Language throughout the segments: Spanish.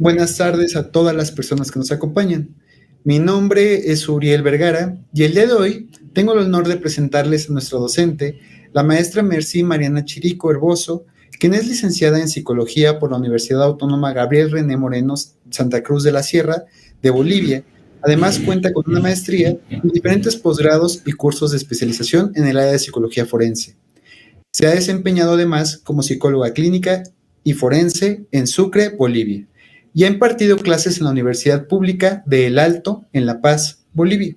Buenas tardes a todas las personas que nos acompañan. Mi nombre es Uriel Vergara y el día de hoy tengo el honor de presentarles a nuestra docente, la maestra Mercy Mariana Chirico Herboso, quien es licenciada en Psicología por la Universidad Autónoma Gabriel René Moreno Santa Cruz de la Sierra de Bolivia. Además cuenta con una maestría y diferentes posgrados y cursos de especialización en el área de psicología forense. Se ha desempeñado además como psicóloga clínica y forense en Sucre, Bolivia, y ha impartido clases en la Universidad Pública de El Alto, en La Paz, Bolivia.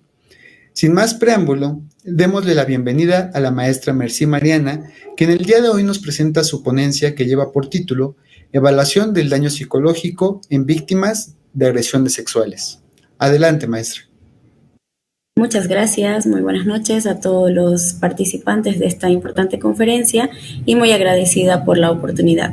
Sin más preámbulo, démosle la bienvenida a la maestra Mercy Mariana, que en el día de hoy nos presenta su ponencia que lleva por título Evaluación del daño psicológico en víctimas de agresiones sexuales. Adelante, maestra. Muchas gracias, muy buenas noches a todos los participantes de esta importante conferencia y muy agradecida por la oportunidad.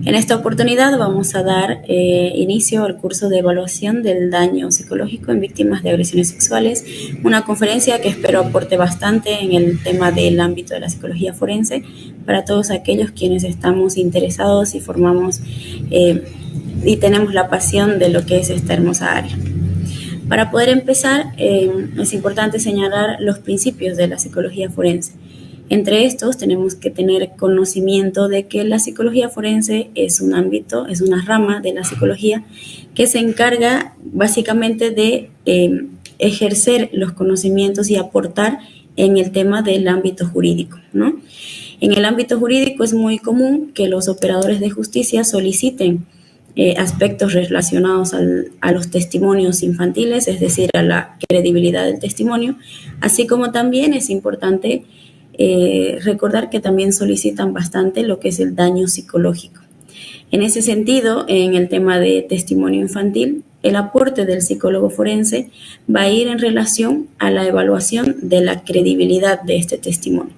En esta oportunidad vamos a dar inicio al curso de evaluación del daño psicológico en víctimas de agresiones sexuales, una conferencia que espero aporte bastante en el tema del ámbito de la psicología forense para todos aquellos quienes estamos interesados y formamos y tenemos la pasión de lo que es esta hermosa área. Para poder empezar, es importante señalar los principios de la psicología forense. Entre estos tenemos que tener conocimiento de que la psicología forense es un ámbito, es una rama de la psicología que se encarga básicamente de ejercer los conocimientos y aportar en el tema del ámbito jurídico, ¿no? En el ámbito jurídico es muy común que los operadores de justicia soliciten aspectos relacionados a los testimonios infantiles, es decir, a la credibilidad del testimonio, así como también es importante recordar que también solicitan bastante lo que es el daño psicológico. En ese sentido, en el tema de testimonio infantil, el aporte del psicólogo forense va a ir en relación a la evaluación de la credibilidad de este testimonio.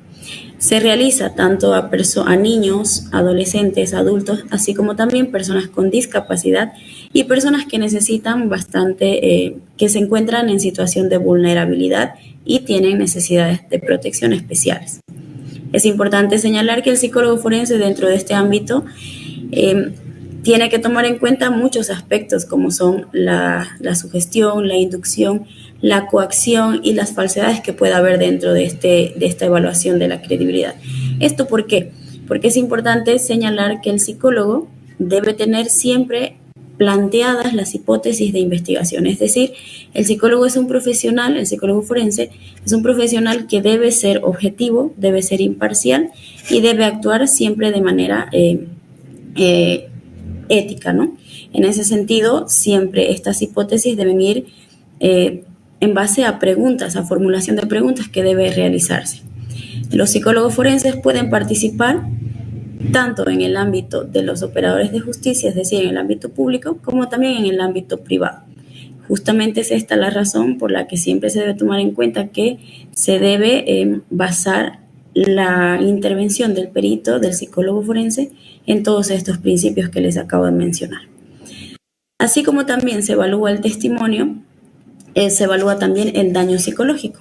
Se realiza tanto a niños, adolescentes, adultos, así como también personas con discapacidad y personas que necesitan bastante, que se encuentran en situación de vulnerabilidad y tienen necesidades de protección especiales. Es importante señalar que el psicólogo forense dentro de este ámbito tiene que tomar en cuenta muchos aspectos como son la sugestión, la inducción, la coacción y las falsedades que pueda haber dentro de esta evaluación de la credibilidad. ¿Esto por qué? Porque es importante señalar que el psicólogo debe tener siempre planteadas las hipótesis de investigación. Es decir, el psicólogo es un profesional, el psicólogo forense es un profesional que debe ser objetivo, debe ser imparcial y debe actuar siempre de manera ética, ¿no? En ese sentido, siempre estas hipótesis deben ir en base a preguntas, a formulación de preguntas que debe realizarse. Los psicólogos forenses pueden participar tanto en el ámbito de los operadores de justicia, es decir, en el ámbito público, como también en el ámbito privado. Justamente es esta la razón por la que siempre se debe tomar en cuenta que se debe basar la intervención del perito, del psicólogo forense, en todos estos principios que les acabo de mencionar. Así como también se evalúa el testimonio, se evalúa también el daño psicológico.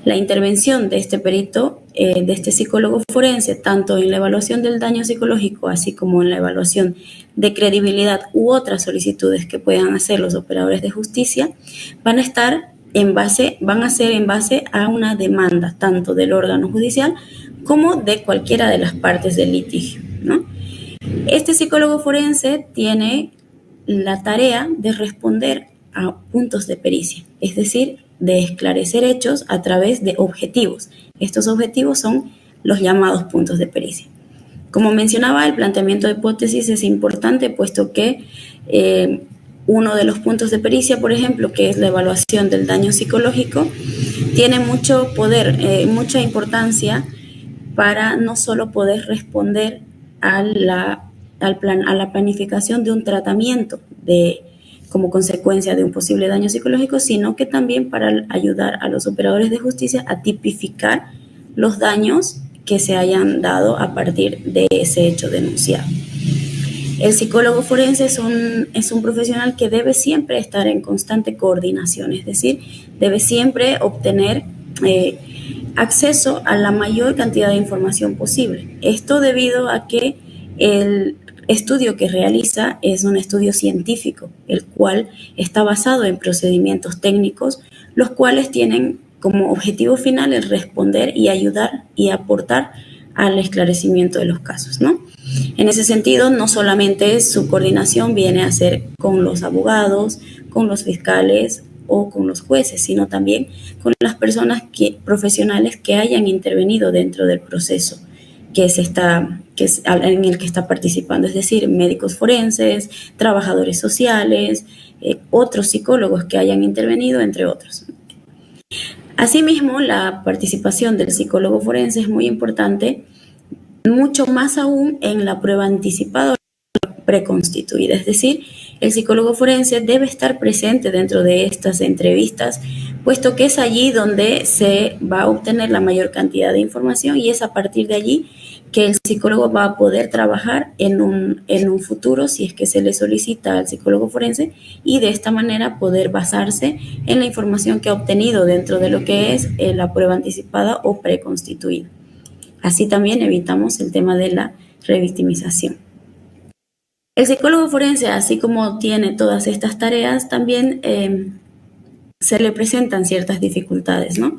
La intervención de este perito, de este psicólogo forense, tanto en la evaluación del daño psicológico, así como en la evaluación de credibilidad u otras solicitudes que puedan hacer los operadores de justicia, van a ser en base a una demanda, tanto del órgano judicial como de cualquiera de las partes del litigio, ¿no? Este psicólogo forense tiene la tarea de responder a puntos de pericia, es decir, de esclarecer hechos a través de objetivos. Estos objetivos son los llamados puntos de pericia. Como mencionaba, el planteamiento de hipótesis es importante, puesto que uno de los puntos de pericia, por ejemplo, que es la evaluación del daño psicológico, tiene mucho poder, mucha importancia para no solo poder responder a la planificación de un tratamiento como consecuencia de un posible daño psicológico, sino que también para ayudar a los operadores de justicia a tipificar los daños que se hayan dado a partir de ese hecho denunciado. El psicólogo forense es un profesional que debe siempre estar en constante coordinación, es decir, debe siempre obtener acceso a la mayor cantidad de información posible. Esto debido a que estudio que realiza es un estudio científico, el cual está basado en procedimientos técnicos, los cuales tienen como objetivo final el responder y ayudar y aportar al esclarecimiento de los casos, ¿no? En ese sentido, no solamente su coordinación viene a ser con los abogados, con los fiscales o con los jueces, sino también con las personas profesionales que hayan intervenido dentro del proceso en el que está participando, es decir, médicos forenses, trabajadores sociales, otros psicólogos que hayan intervenido, entre otros. Asimismo, la participación del psicólogo forense es muy importante, mucho más aún en la prueba anticipada o preconstituida, es decir, el psicólogo forense debe estar presente dentro de estas entrevistas, puesto que es allí donde se va a obtener la mayor cantidad de información y es a partir de allí que el psicólogo va a poder trabajar en un futuro si es que se le solicita al psicólogo forense y de esta manera poder basarse en la información que ha obtenido dentro de lo que es la prueba anticipada o preconstituida. Así también evitamos el tema de la revictimización. El psicólogo forense, así como tiene todas estas tareas, también se le presentan ciertas dificultades, ¿no?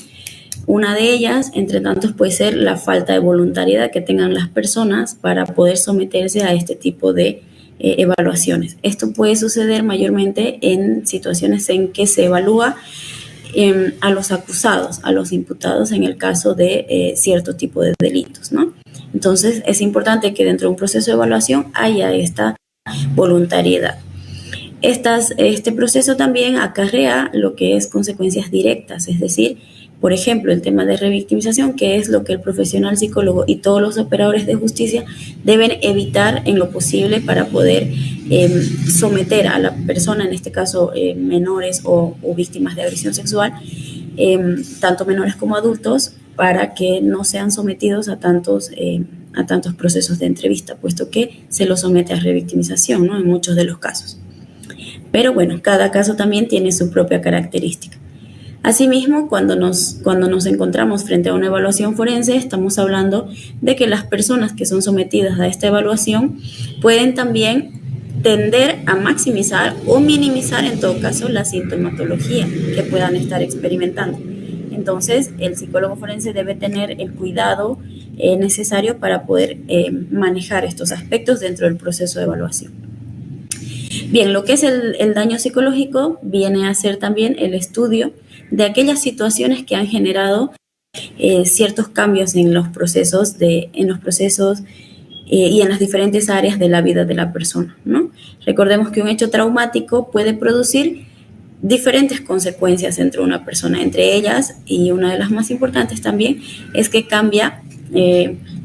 Una de ellas, entre tantos, puede ser la falta de voluntariedad que tengan las personas para poder someterse a este tipo de evaluaciones. Esto puede suceder mayormente en situaciones en que se evalúa a los acusados, a los imputados en el caso de cierto tipo de delitos, ¿no? Entonces, es importante que dentro de un proceso de evaluación haya esta voluntariedad. Este proceso también acarrea lo que es consecuencias directas, es decir, por ejemplo, el tema de revictimización, que es lo que el profesional psicólogo y todos los operadores de justicia deben evitar en lo posible para poder someter a la persona, en este caso menores o víctimas de agresión sexual, tanto menores como adultos, para que no sean sometidos a tantos procesos de entrevista, puesto que se los somete a revictimización, ¿no? En muchos de los casos. Pero bueno, cada caso también tiene su propia característica. Asimismo, cuando nos encontramos frente a una evaluación forense, estamos hablando de que las personas que son sometidas a esta evaluación pueden también tender a maximizar o minimizar, en todo caso, la sintomatología que puedan estar experimentando. Entonces, el psicólogo forense debe tener el cuidado necesario para poder manejar estos aspectos dentro del proceso de evaluación. Bien, lo que es el daño psicológico viene a ser también el estudio de aquellas situaciones que han generado ciertos cambios en los procesos y en las diferentes áreas de la vida de la persona, ¿no? Recordemos que un hecho traumático puede producir diferentes consecuencias entre una persona, entre ellas, y una de las más importantes también, es que cambia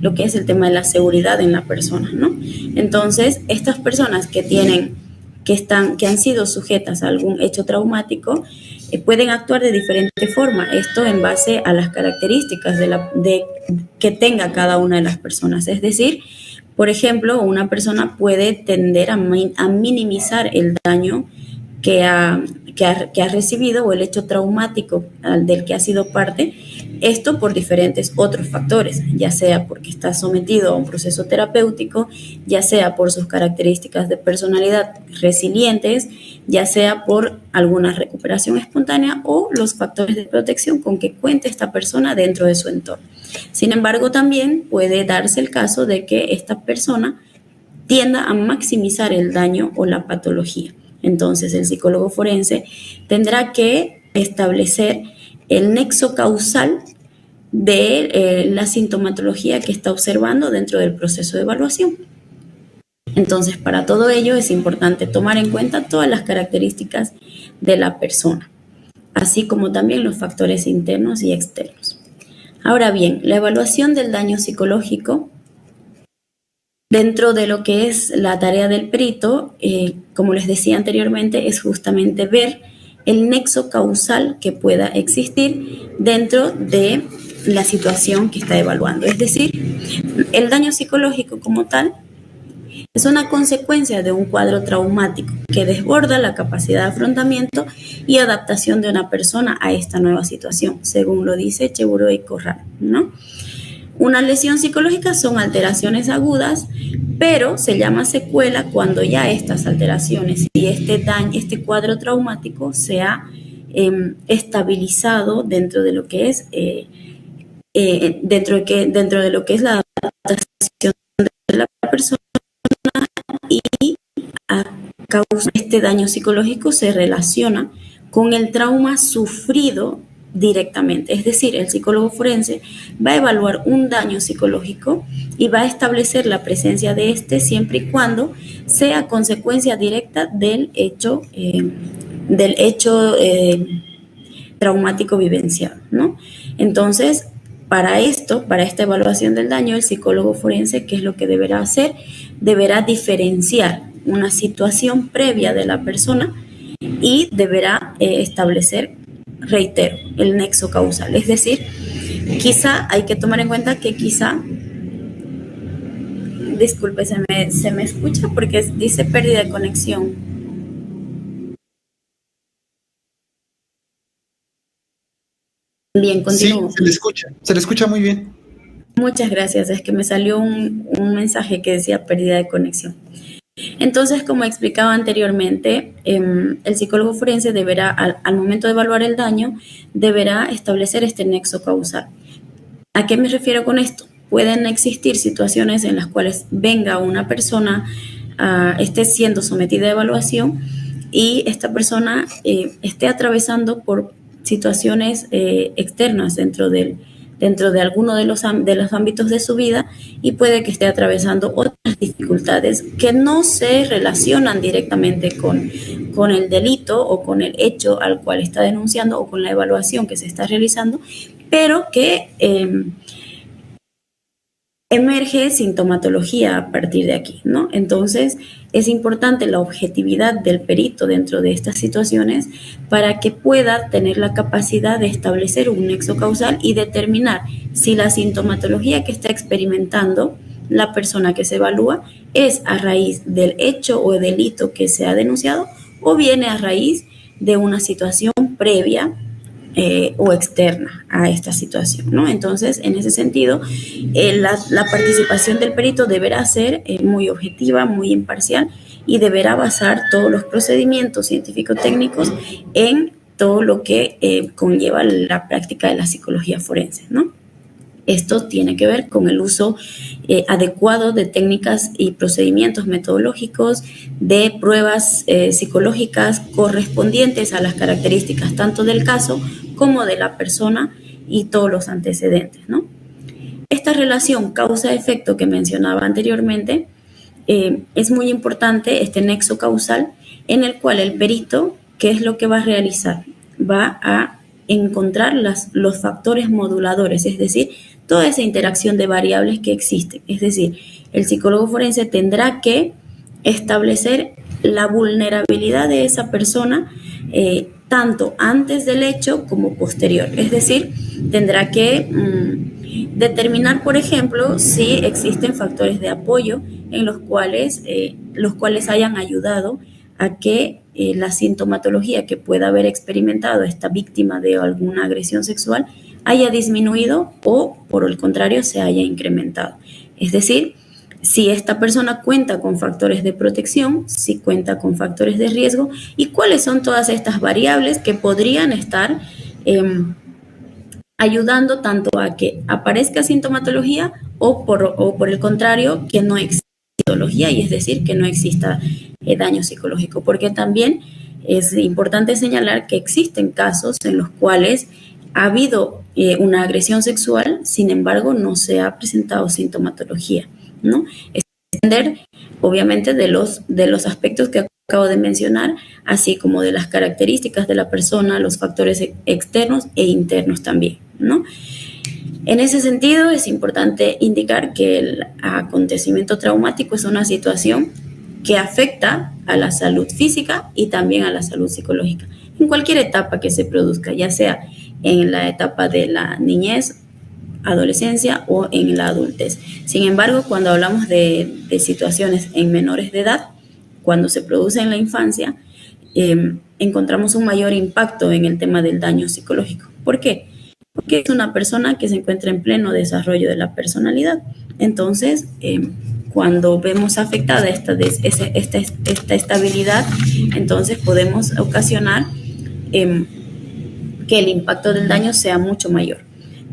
lo que es el tema de la seguridad en la persona, ¿no? Entonces, estas personas que han sido sujetas a algún hecho traumático pueden actuar de diferente forma, esto en base a las características que tenga cada una de las personas. Es decir, por ejemplo, una persona puede tender a minimizar el daño que ha recibido o el hecho traumático del que ha sido parte, esto por diferentes otros factores, ya sea porque está sometido a un proceso terapéutico, ya sea por sus características de personalidad resilientes, ya sea por alguna recuperación espontánea o los factores de protección con que cuente esta persona dentro de su entorno. Sin embargo, también puede darse el caso de que esta persona tienda a maximizar el daño o la patología. Entonces, el psicólogo forense tendrá que establecer el nexo causal de la sintomatología que está observando dentro del proceso de evaluación. Entonces, para todo ello es importante tomar en cuenta todas las características de la persona, así como también los factores internos y externos. Ahora bien, la evaluación del daño psicológico dentro de lo que es la tarea del perito, como les decía anteriormente, es justamente ver el nexo causal que pueda existir dentro de la situación que está evaluando. Es decir, el daño psicológico como tal es una consecuencia de un cuadro traumático que desborda la capacidad de afrontamiento y adaptación de una persona a esta nueva situación, según lo dice Cheburó y Corral, ¿no? Una lesión psicológica son alteraciones agudas pero se llama secuela cuando ya estas alteraciones y este daño, este cuadro traumático se ha estabilizado dentro de lo que es dentro de lo que es la adaptación de la persona, y a causa de este daño psicológico se relaciona con el trauma sufrido directamente. Es decir, el psicólogo forense va a evaluar un daño psicológico y va a establecer la presencia de este siempre y cuando sea consecuencia directa del hecho traumático vivenciado, ¿no? Entonces, para esta evaluación del daño, el psicólogo forense, ¿qué es lo que deberá hacer? Deberá diferenciar una situación previa de la persona y deberá establecer, reitero, el nexo causal. Es decir, quizá hay que tomar en cuenta que disculpe, se me escucha porque dice pérdida de conexión. Bien, continúo. Sí, se le escucha muy bien. Muchas gracias, es que me salió un mensaje que decía pérdida de conexión. Entonces, como explicaba anteriormente, el psicólogo forense deberá, al momento de evaluar el daño, deberá establecer este nexo causal. ¿A qué me refiero con esto? Pueden existir situaciones en las cuales venga una persona, esté siendo sometida a evaluación y esta persona esté atravesando por situaciones externas dentro de alguno de los ámbitos de su vida, y puede que esté atravesando otras dificultades que no se relacionan directamente con el delito o con el hecho al cual está denunciando o con la evaluación que se está realizando, pero que emerge sintomatología a partir de aquí, ¿no? Entonces, es importante la objetividad del perito dentro de estas situaciones para que pueda tener la capacidad de establecer un nexo causal y determinar si la sintomatología que está experimentando la persona que se evalúa es a raíz del hecho o delito que se ha denunciado o viene a raíz de una situación previa o externa a esta situación, ¿no? Entonces, en ese sentido, la participación del perito deberá ser muy objetiva, muy imparcial, y deberá basar todos los procedimientos científico-técnicos en todo lo que conlleva la práctica de la psicología forense, ¿no? Esto tiene que ver con el uso adecuado de técnicas y procedimientos metodológicos, de pruebas psicológicas correspondientes a las características tanto del caso como de la persona y todos los antecedentes, ¿no? Esta relación causa-efecto que mencionaba anteriormente es muy importante, este nexo causal, en el cual el perito, ¿qué es lo que va a realizar? Va a encontrar los factores moduladores, es decir, toda esa interacción de variables que existen. Es decir, el psicólogo forense tendrá que establecer la vulnerabilidad de esa persona tanto antes del hecho como posterior. Es decir, tendrá que determinar, por ejemplo, si existen factores de apoyo en los cuales hayan ayudado a que la sintomatología que pueda haber experimentado esta víctima de alguna agresión sexual haya disminuido o, por el contrario, se haya incrementado. Es decir, si esta persona cuenta con factores de protección, si cuenta con factores de riesgo, y cuáles son todas estas variables que podrían estar ayudando tanto a que aparezca sintomatología o por el contrario, que no exista patología, y es decir, que no exista daño psicológico, porque también es importante señalar que existen casos en los cuales ha habido una agresión sexual, sin embargo, no se ha presentado sintomatología, ¿no? Es depender, obviamente, de los aspectos que acabo de mencionar, así como de las características de la persona, los factores externos e internos también, ¿no? En ese sentido, es importante indicar que el acontecimiento traumático es una situación que afecta a la salud física y también a la salud psicológica, en cualquier etapa que se produzca, ya sea en la etapa de la niñez, adolescencia o en la adultez. Sin embargo, cuando hablamos de situaciones en menores de edad, cuando se produce en la infancia, encontramos un mayor impacto en el tema del daño psicológico. ¿Por qué? Porque es una persona que se encuentra en pleno desarrollo de la personalidad. Entonces, cuando vemos afectada esta estabilidad, entonces podemos ocasionar que el impacto del daño sea mucho mayor,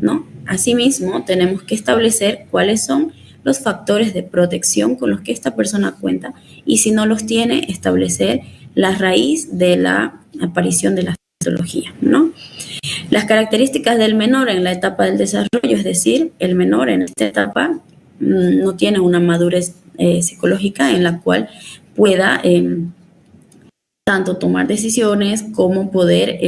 ¿no? Asimismo, tenemos que establecer cuáles son los factores de protección con los que esta persona cuenta y si no los tiene, establecer la raíz de la aparición de la patología, ¿no? Las características del menor en la etapa del desarrollo, es decir, el menor en esta etapa no tiene una madurez psicológica en la cual pueda tanto tomar decisiones como poder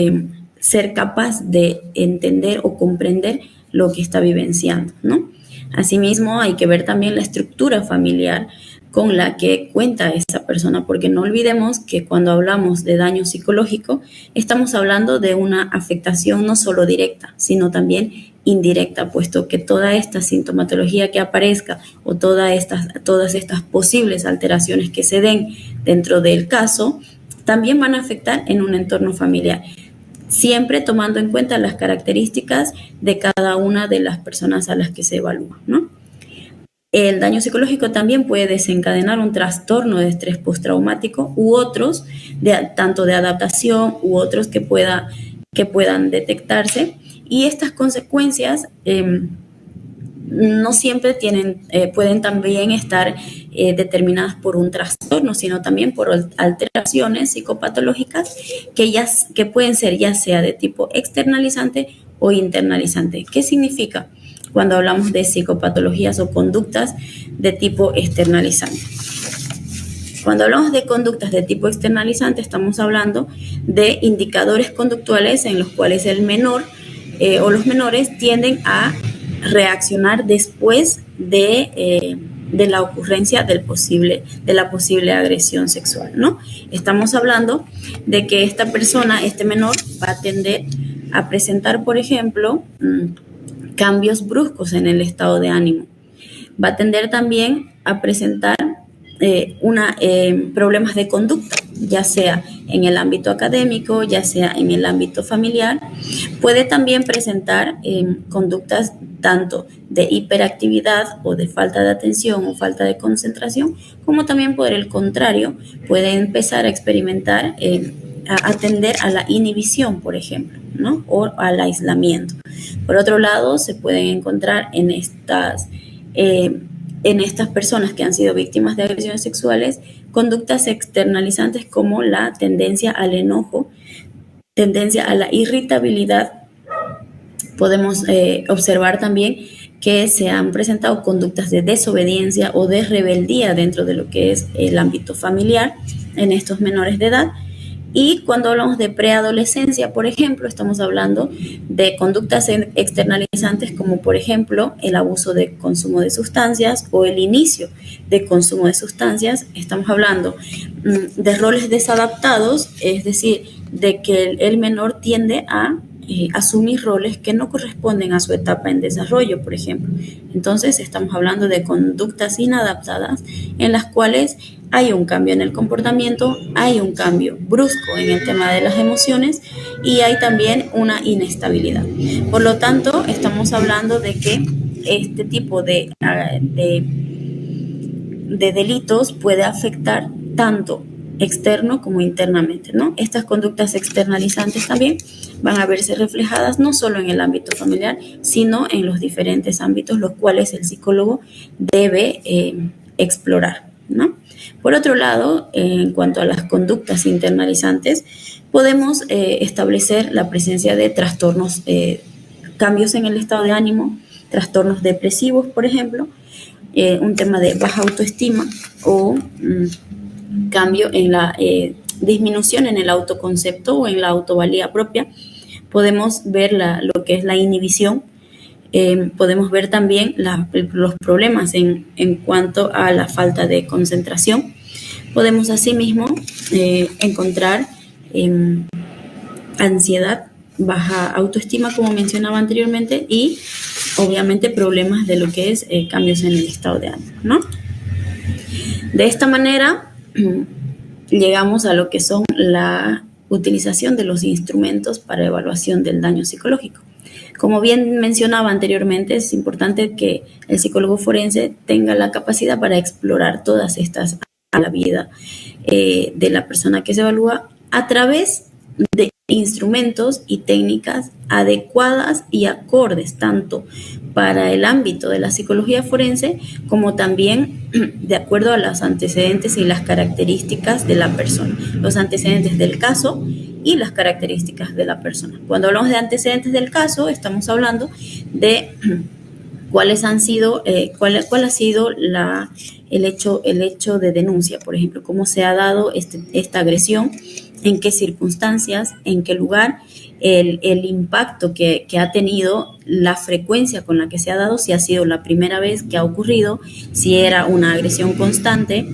ser capaz de entender o comprender lo que está vivenciando, ¿no? Asimismo, hay que ver también la estructura familiar con la que cuenta esa persona, porque no olvidemos que cuando hablamos de daño psicológico, estamos hablando de una afectación no solo directa, sino también indirecta, puesto que toda esta sintomatología que aparezca o todas estas posibles alteraciones que se den dentro del caso, también van a afectar en un entorno familiar, siempre tomando en cuenta las características de cada una de las personas a las que se evalúa, ¿no? El daño psicológico también puede desencadenar un trastorno de estrés postraumático u otros, tanto de adaptación u otros que puedan detectarse. Y estas consecuencias no siempre pueden también estar determinadas por un trastorno, sino también por alteraciones psicopatológicas que pueden ser ya sea de tipo externalizante o internalizante. ¿Qué significa cuando hablamos de psicopatologías o conductas de tipo externalizante? Cuando hablamos de conductas de tipo externalizante, estamos hablando de indicadores conductuales en los cuales el menor o los menores tienden a reaccionar después de la ocurrencia de la posible agresión sexual, ¿no? Estamos hablando de que esta persona, este menor, va a tender a presentar, por ejemplo, cambios bruscos en el estado de ánimo. Va a tender también a presentar problemas de conducta, ya sea en el ámbito académico, ya sea en el ámbito familiar. Puede también presentar conductas tanto de hiperactividad o de falta de atención o falta de concentración, como también por el contrario, puede empezar a experimentar, a tender a la inhibición, por ejemplo, ¿no? O al aislamiento. Por otro lado, se pueden encontrar en estas personas que han sido víctimas de agresiones sexuales, conductas externalizantes como la tendencia al enojo, tendencia a la irritabilidad. Podemos observar también que se han presentado conductas de desobediencia o de rebeldía dentro de lo que es el ámbito familiar en estos menores de edad. Y cuando hablamos de preadolescencia, por ejemplo, estamos hablando de conductas externalizantes como, por ejemplo, el abuso de consumo de sustancias o el inicio de consumo de sustancias. Estamos hablando de roles desadaptados, es decir, de que el menor tiende a asumir roles que no corresponden a su etapa en desarrollo, por ejemplo. Entonces, estamos hablando de conductas inadaptadas en las cuales hay un cambio en el comportamiento, hay un cambio brusco en el tema de las emociones y hay también una inestabilidad. Por lo tanto, estamos hablando de que este tipo de delitos puede afectar tanto externo como internamente, ¿no? Estas conductas externalizantes también van a verse reflejadas no solo en el ámbito familiar, sino en los diferentes ámbitos los cuales el psicólogo debe explorar, ¿no? Por otro lado, en cuanto a las conductas internalizantes, podemos establecer la presencia de trastornos, cambios en el estado de ánimo, trastornos depresivos, por ejemplo, un tema de baja autoestima o cambio en la disminución en el autoconcepto o en la autovalía propia. Podemos ver lo que es la inhibición. Podemos ver también los problemas en cuanto a la falta de concentración. Podemos asimismo encontrar ansiedad, baja autoestima, como mencionaba anteriormente, y obviamente problemas de lo que es cambios en el estado de ánimo, ¿no? De esta manera llegamos a lo que son la utilización de los instrumentos para evaluación del daño psicológico. Como bien mencionaba anteriormente, es importante que el psicólogo forense tenga la capacidad para explorar todas estas a la vida de la persona que se evalúa a través de instrumentos y técnicas adecuadas y acordes tanto para el ámbito de la psicología forense como también de acuerdo a los antecedentes y las características de la persona, los antecedentes del caso y las características de la persona. Cuando hablamos de antecedentes del caso, estamos hablando de cuáles han sido, cuál ha sido el hecho de denuncia, por ejemplo, cómo se ha dado esta agresión, en qué circunstancias, en qué lugar, el impacto que ha tenido, la frecuencia con la que se ha dado, si ha sido la primera vez que ha ocurrido, si era una agresión constante.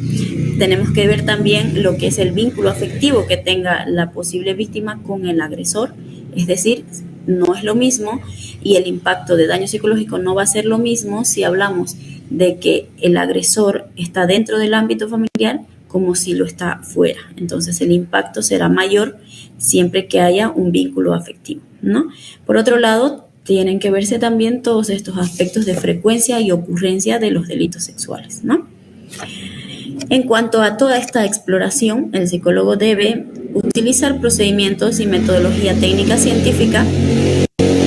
Tenemos que ver también lo que es el vínculo afectivo que tenga la posible víctima con el agresor, es decir, no es lo mismo, y el impacto de daño psicológico no va a ser lo mismo si hablamos de que el agresor está dentro del ámbito familiar como si lo está fuera. Entonces el impacto será mayor siempre que haya un vínculo afectivo, ¿no? Por otro lado, tienen que verse también todos estos aspectos de frecuencia y ocurrencia de los delitos sexuales, ¿no? En cuanto a toda esta exploración, el psicólogo debe utilizar procedimientos y metodología técnica científica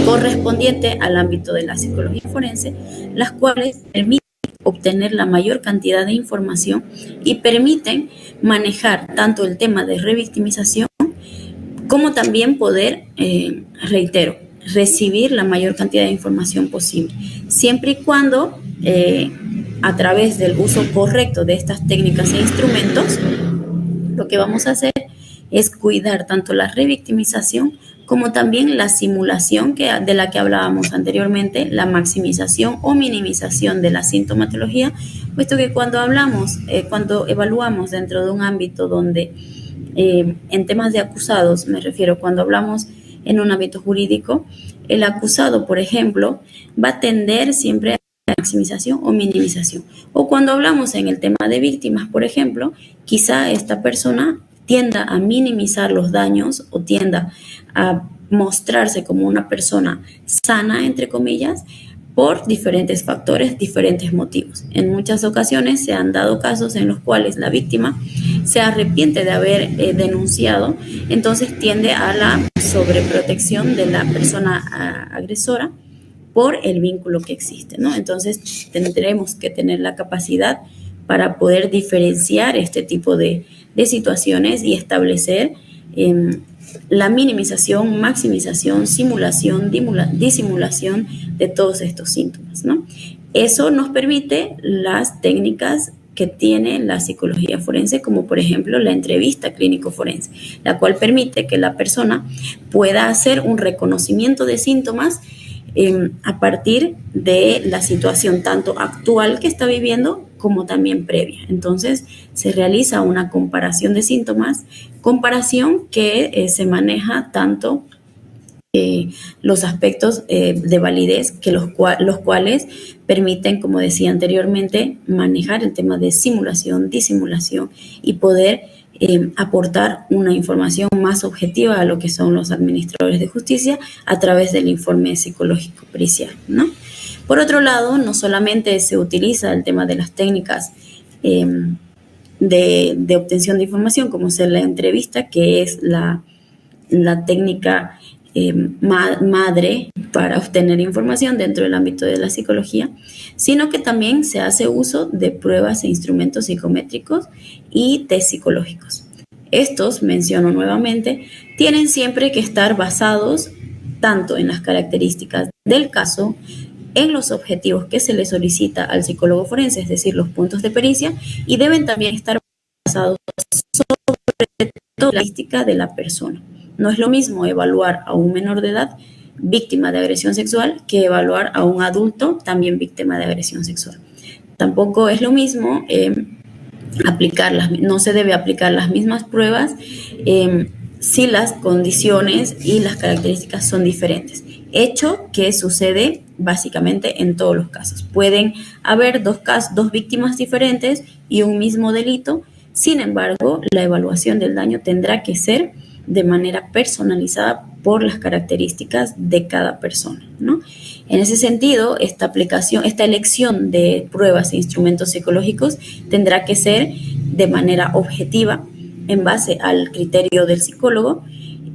correspondiente al ámbito de la psicología forense, las cuales permiten obtener la mayor cantidad de información y permiten manejar tanto el tema de revictimización como también poder, reitero, recibir la mayor cantidad de información posible, siempre y cuando a través del uso correcto de estas técnicas e instrumentos, lo que vamos a hacer es cuidar tanto la revictimización como también la simulación de la que hablábamos anteriormente, la maximización o minimización de la sintomatología, puesto que cuando evaluamos dentro de un ámbito donde, en temas de acusados, me refiero, cuando hablamos en un ámbito jurídico, el acusado, por ejemplo, va a tender siempre a la maximización o minimización. O cuando hablamos en el tema de víctimas, por ejemplo, quizá esta persona tienda a minimizar los daños o tienda a mostrarse como una persona sana, entre comillas, por diferentes factores, diferentes motivos. En muchas ocasiones se han dado casos en los cuales la víctima se arrepiente de haber denunciado, entonces tiende a la sobreprotección de la persona agresora por el vínculo que existe, ¿no? Entonces tendremos que tener la capacidad para poder diferenciar este tipo de situaciones y establecer la minimización, maximización, simulación, disimulación de todos estos síntomas, ¿no? Eso nos permite las técnicas que tiene la psicología forense, como por ejemplo la entrevista clínico-forense, la cual permite que la persona pueda hacer un reconocimiento de síntomas a partir de la situación tanto actual que está viviendo como también previa. Entonces se realiza una comparación de síntomas, comparación que se maneja tanto los aspectos de validez, que los cuales permiten, como decía anteriormente, manejar el tema de simulación, disimulación y poder aportar una información más objetiva a lo que son los administradores de justicia a través del informe psicológico pericial, ¿no? Por otro lado, no solamente se utiliza el tema de las técnicas de obtención de información, como ser la entrevista, que es la técnica madre para obtener información dentro del ámbito de la psicología, sino que también se hace uso de pruebas e instrumentos psicométricos y test psicológicos. Estos, menciono nuevamente, tienen siempre que estar basados tanto en las características del caso, en los objetivos que se le solicita al psicólogo forense, es decir, los puntos de pericia, y deben también estar basados sobre todo la característica de la persona. No es lo mismo evaluar a un menor de edad víctima de agresión sexual que evaluar a un adulto también víctima de agresión sexual. Tampoco es lo mismo no se debe aplicar las mismas pruebas si las condiciones y las características son diferentes. Hecho que sucede básicamente en todos los casos. Pueden haber dos víctimas diferentes y un mismo delito, sin embargo, la evaluación del daño tendrá que ser de manera personalizada por las características de cada persona, ¿no? En ese sentido, esta elección de pruebas e instrumentos psicológicos tendrá que ser de manera objetiva, en base al criterio del psicólogo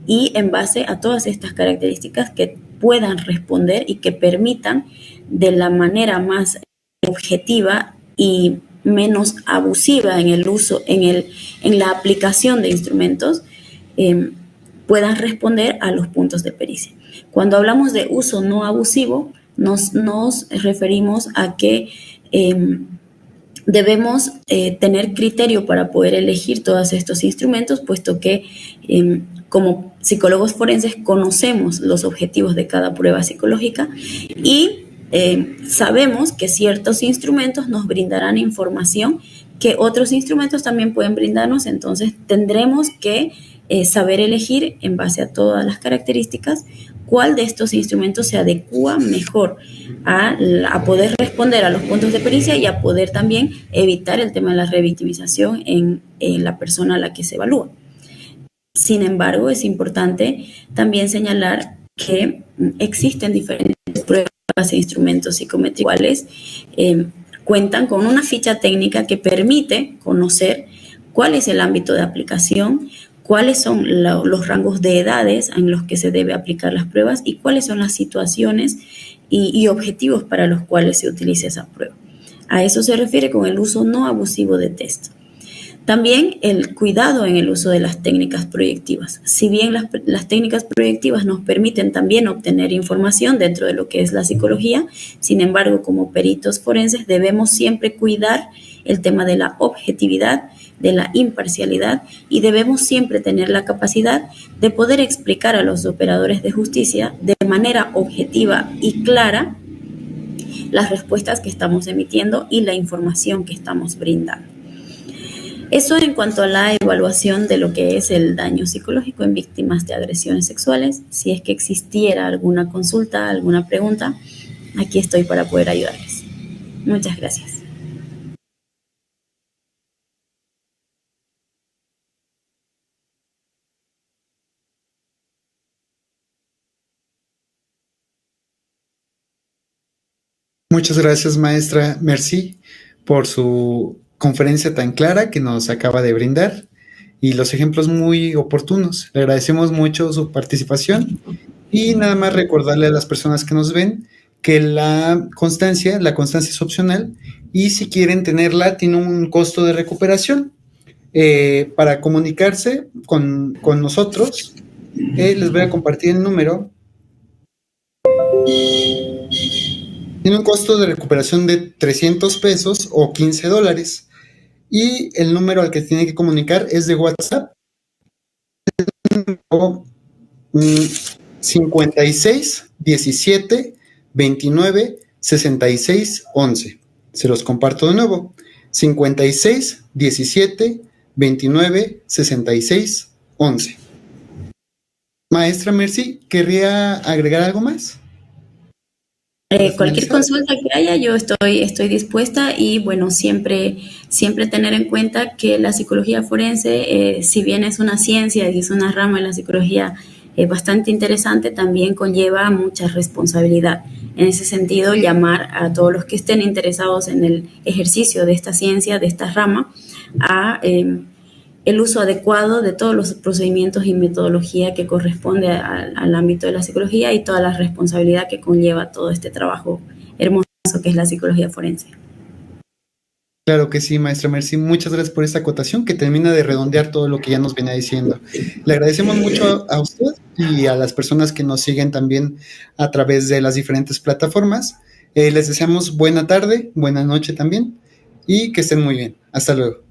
y en base a todas estas características que puedan responder y que permitan de la manera más objetiva y menos abusiva en el uso, en la aplicación de instrumentos, puedan responder a los puntos de pericia. Cuando hablamos de uso no abusivo, nos referimos a que debemos tener criterio para poder elegir todos estos instrumentos, puesto que como psicólogos forenses conocemos los objetivos de cada prueba psicológica y sabemos que ciertos instrumentos nos brindarán información que otros instrumentos también pueden brindarnos, entonces tendremos que saber elegir en base a todas las características cuál de estos instrumentos se adecua mejor a poder responder a los puntos de pericia y a poder también evitar el tema de la revictimización en la persona a la que se evalúa. Sin embargo, es importante también señalar que existen diferentes pruebas e instrumentos psicométricos cuentan con una ficha técnica que permite conocer cuál es el ámbito de aplicación, cuáles son los rangos de edades en los que se debe aplicar las pruebas y cuáles son las situaciones y objetivos para los cuales se utiliza esa prueba. A eso se refiere con el uso no abusivo de test. También el cuidado en el uso de las técnicas proyectivas. Si bien las técnicas proyectivas nos permiten también obtener información dentro de lo que es la psicología, sin embargo, como peritos forenses debemos siempre cuidar el tema de la objetividad, de la imparcialidad y debemos siempre tener la capacidad de poder explicar a los operadores de justicia de manera objetiva y clara las respuestas que estamos emitiendo y la información que estamos brindando. Eso en cuanto a la evaluación de lo que es el daño psicológico en víctimas de agresiones sexuales. Si es que existiera alguna consulta, alguna pregunta, aquí estoy para poder ayudarles. Muchas gracias. Muchas gracias, maestra Merci, por su conferencia tan clara que nos acaba de brindar y los ejemplos muy oportunos. Le agradecemos mucho su participación y nada más recordarle a las personas que nos ven que la constancia es opcional y si quieren tenerla tiene un costo de recuperación. Para comunicarse con nosotros, les voy a compartir el número. Tiene un costo de recuperación de 300 pesos o $15. Y el número al que tiene que comunicar es de WhatsApp. 56 17 29 66 11. Se los comparto de nuevo. 56 17 29 66 11. Maestra Merci, ¿querría agregar algo más? Cualquier consulta que haya, yo estoy dispuesta y bueno, siempre tener en cuenta que la psicología forense, si bien es una ciencia y es una rama de la psicología bastante interesante, también conlleva mucha responsabilidad. En ese sentido, llamar a todos los que estén interesados en el ejercicio de esta ciencia, de esta rama, a el uso adecuado de todos los procedimientos y metodología que corresponde al ámbito de la psicología y toda la responsabilidad que conlleva todo este trabajo hermoso que es la psicología forense. Claro que sí, maestra Merci. Muchas gracias por esta acotación que termina de redondear todo lo que ya nos venía diciendo. Le agradecemos mucho a usted y a las personas que nos siguen también a través de las diferentes plataformas. Les deseamos buena tarde, buena noche también y que estén muy bien. Hasta luego.